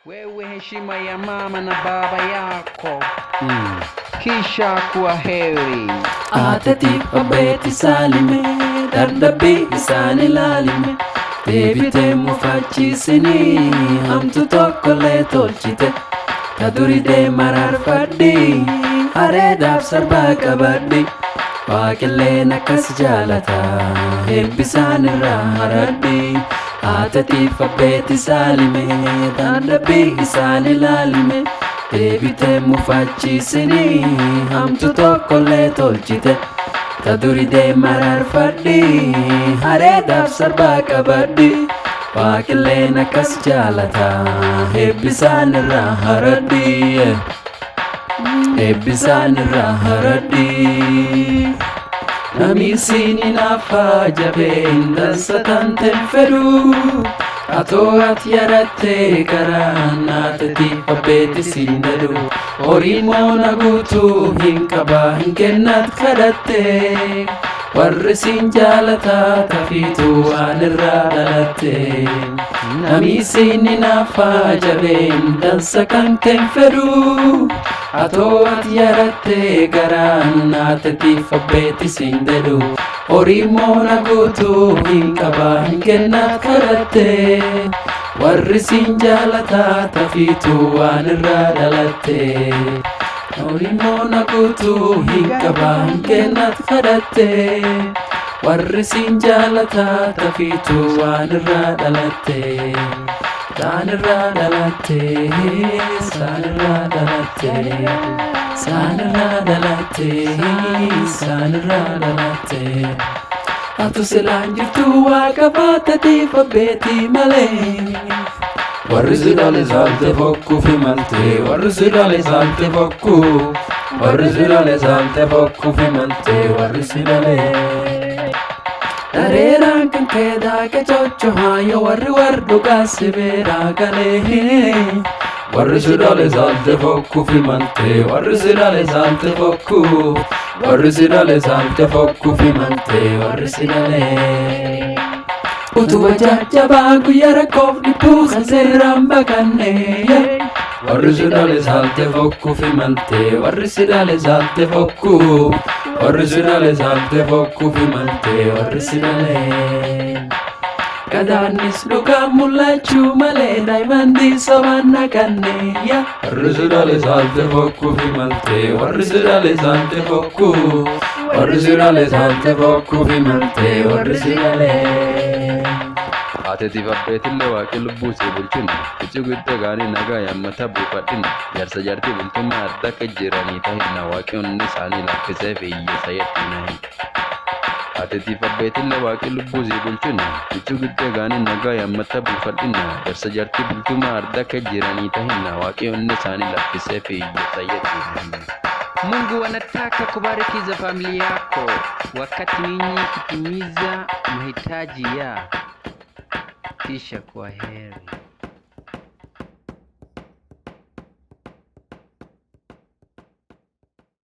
Wewe heshima ya mama na baba yako, kisha kuwa heri. Atati abeti salime, dardabi isani lalime. Debite mufachisini, hamtu tokkole tolchite. Kaduride marar faddi, areedaf sarba qabaddi. Waaqillee nakkas jaalata, eebbisaan irraa haradhi. Atatiif abbeeti saalime, dadhabbii isaan ilaalime. Deebitee mufachiisini, hamtu tokkollee tolchite. Ta duridee mararfadhi, hareedhaaf sarbaa qabadhi. Waaqillee nakkas jaalata, eebbisaan irraa haradhi. Eebbisaan irraa haradhi. Namisini nafa jabeen dansa tanten fedhu. Atoo ati yaratte garaan atatiif abbeeti siin dadhu. Horiin moona guutuu hin qabaa hin kennat kadhatte. Warri siin jaalataa tafiitu waan irraa dhalatte. Namisini nafa jabeen dansa kan keen fedhu. Atoo ati yaratte garaan atatiif abbeeti siin dadhu. Horiin moona guutuu hin qabaa hin kennat kadhatte. Warri siin jaalataa tafiitu waan irraa dhalatte. Horiin moona guutuu hin qabaa hin kennat kadhatte. Warri siin jaalataa tafiitu waan irraa dhalatte. Saan irraa dhalatte, saan irraa dhalatte, saan irraa dhalatte, saan irraa dhalatte. Atu silaan jirtu waaqa baatatiif abbeetii malee. Warri si dhale saalte fokkuuf himalte, warri si dhale saalte fokku. Warri si dhale saalte fokkuuf himalte, warri si dhale. Dareeraan kan keedaa qacochohaa yoo warri wardugaa si beeraa galee. Warri si dhale saalte fokkuuf himalte, warri si dhale saalte fokku. Warri si dhale saalte fokkuuf himalte, warri si dhale. Utuba jajjabaa guyyaa rakkoof dhibbuu kan seeraan baqanne. Warri si dhale saalte fokkuuf himalte, warri si dhale saalte fokku. Warri si dhale saalte fokkuuf himalte, warri si dhale. Gadaanis dhugaa mul'achuu malee daa'imman sobaan naqanne. Warri si dhale saalte fokkuuf himalte, warri si dhale saalte fokku. Warri si dhale saalte fokkuuf himalte, warri si dhale. Atatiif abbeetillee waaqi lubbuu si bulchinu. Ichi guddoo gaanii nagaa yammata buufadhinu. Jaarsa jaartii bultummaa adda akka jiranii tahinna waaqi hundi isaanii laaffisee fi hiyyeessa yedhina hin. Atatiif abbeetillee waaqi lubbuu si bulchinu. Ichi guddoo gaanii nagaa yammata buufadhinu. Jaarsa jaartii bultummaa adda akka jiranii tahinna waaqi hundi isaanii laaffisee fi hiyyeessa yedhina hin. Mungu anataka kubariki za familia yako wakati ninyi kutimiza mahitaji ya kisha kwa heri.